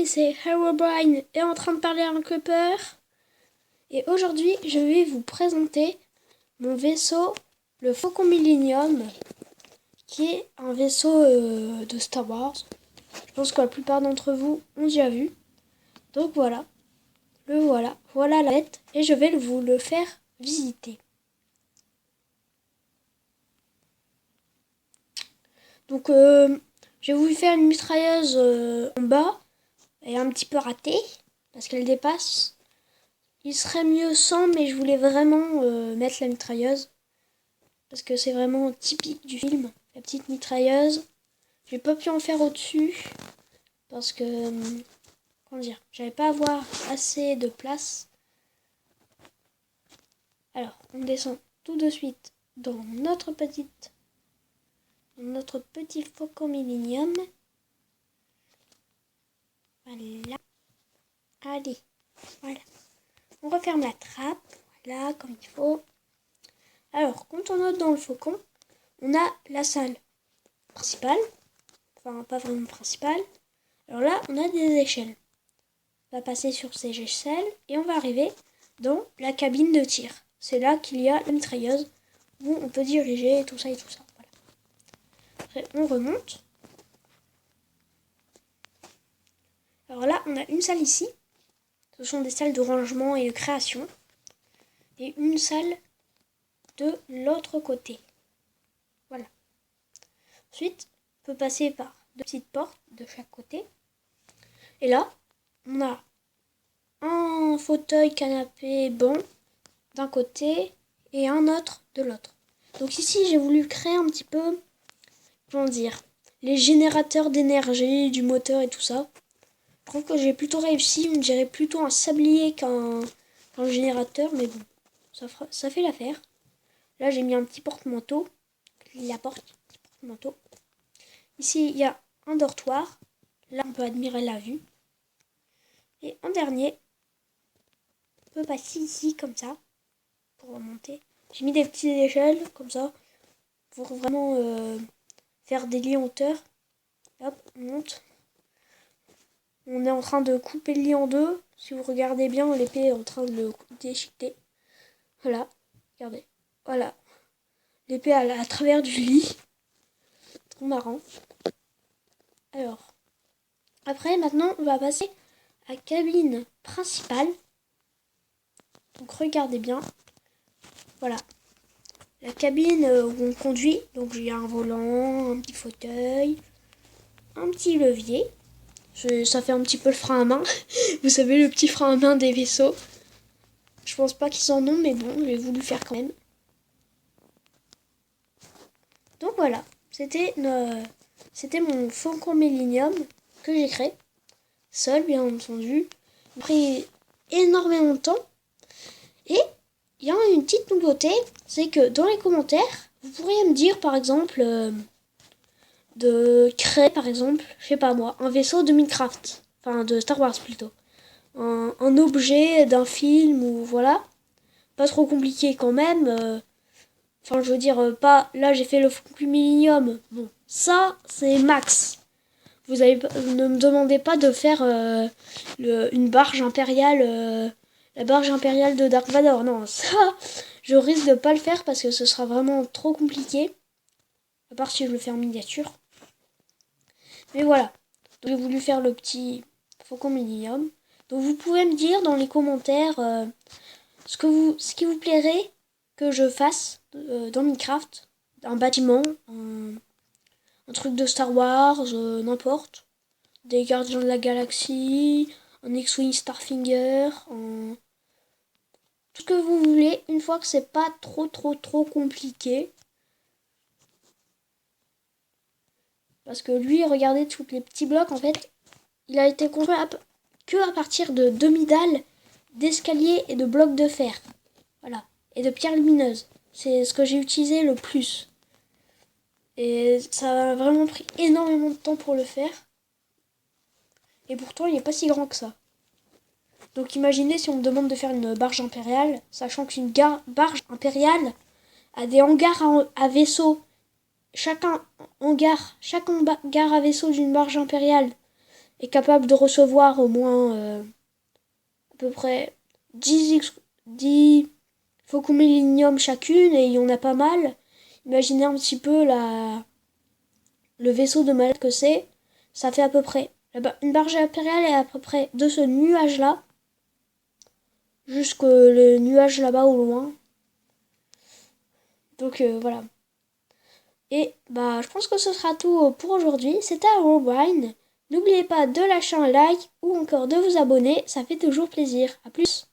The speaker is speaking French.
Salut, c'est Herobrine est en train de parler à un Clipper. Et aujourd'hui, je vais vous présenter mon vaisseau, le Faucon Millenium, qui est un vaisseau de Star Wars. Je pense que la plupart d'entre vous ont déjà vu. Donc voilà, voilà la bête, et je vais vous le faire visiter. Donc j'ai voulu faire une mitrailleuse en bas. Elle est un petit peu ratée parce qu'elle dépasse. Il serait mieux sans, mais je voulais vraiment mettre la mitrailleuse parce que c'est vraiment typique du film, la petite mitrailleuse. J'ai pas pu en faire au-dessus parce que comment dire, j'avais pas avoir assez de place. Alors, on descend tout de suite dans notre petit Faucon Millenium. Voilà. Allez, voilà. On referme la trappe, voilà, comme il faut. Alors, quand on entre dans le Faucon, on a la salle principale. Enfin, pas vraiment principale. Alors là, on a des échelles. On va passer sur ces échelles et on va arriver dans la cabine de tir. C'est là qu'il y a la mitrailleuse où on peut diriger tout ça et tout ça. Voilà. Après, on remonte. Alors là, on a une salle ici. Ce sont des salles de rangement et de création. Et une salle de l'autre côté. Voilà. Ensuite, on peut passer par deux petites portes de chaque côté. Et là, on a un fauteuil, canapé, banc d'un côté et un autre de l'autre. Donc ici, j'ai voulu créer un petit peu, comment dire, les générateurs d'énergie, du moteur et tout ça. Je trouve que j'ai plutôt réussi. On dirait plutôt un sablier qu'un générateur, mais bon, ça fait l'affaire. Là, j'ai mis un petit porte-manteau. La porte, petit porte-manteau. Ici, il y a un dortoir. Là, on peut admirer la vue. Et en dernier, on peut passer ici, comme ça, pour remonter. J'ai mis des petites échelles, comme ça, pour vraiment faire des lits en hauteur. Hop, on monte. On est en train de couper le lit en deux. Si vous regardez bien, l'épée est en train de le déchiqueter. Voilà, regardez. Voilà. L'épée à travers du lit. Trop marrant. Alors, après, maintenant, on va passer à la cabine principale. Donc, regardez bien. Voilà. La cabine où on conduit. Donc, il y a un volant, un petit fauteuil, un petit levier. Ça fait un petit peu le frein à main. Vous savez, le petit frein à main des vaisseaux. Je pense pas qu'ils en ont, mais bon, j'ai voulu faire quand même. Donc voilà, c'était mon Faucon Millenium que j'ai créé. Seul, bien entendu. Il a pris énormément de temps. Et il y a une petite nouveauté, c'est que dans les commentaires, vous pourriez me dire par exemple de créer par exemple, je sais pas moi, un vaisseau de Minecraft. Enfin de Star Wars plutôt. Un objet d'un film ou voilà. Pas trop compliqué quand même. Enfin, je veux dire, pas... Là, j'ai fait le Faucon Millenium. Bon, ça, c'est max. Ne me demandez pas de faire une barge impériale. La barge impériale de Dark Vador. Non, ça, je risque de pas le faire parce que ce sera vraiment trop compliqué. À part si je le fais en miniature. Mais voilà. Donc, j'ai voulu faire le petit Faucon Millenium. Donc, vous pouvez me dire dans les commentaires ce qui vous plairait que je fasse dans Minecraft, un bâtiment, un truc de Star Wars, n'importe, des Gardiens de la Galaxie, un X-Wing Starfinger, tout ce que vous voulez, une fois que c'est pas trop compliqué. Parce que lui, regardez tous les petits blocs, en fait, il a été construit que à partir de demi-dalles, d'escaliers et de blocs de fer. Voilà. Et de pierres lumineuses. C'est ce que j'ai utilisé le plus. Et ça a vraiment pris énormément de temps pour le faire. Et pourtant, il n'est pas si grand que ça. Donc imaginez si on me demande de faire une barge impériale, sachant qu'une barge impériale a des hangars à vaisseaux. Chaque hangar à vaisseau d'une barge impériale est capable de recevoir au moins à peu près 10 Focomillennium chacune, et il y en a pas mal. Imaginez un petit peu le vaisseau de malade que c'est. Ça fait à peu près... Une barge impériale est à peu près de ce nuage-là, jusque le nuage là-bas au loin. Donc voilà. Et bah je pense que ce sera tout pour aujourd'hui. C'était Herobrine. N'oubliez pas de lâcher un like ou encore de vous abonner, ça fait toujours plaisir. A plus.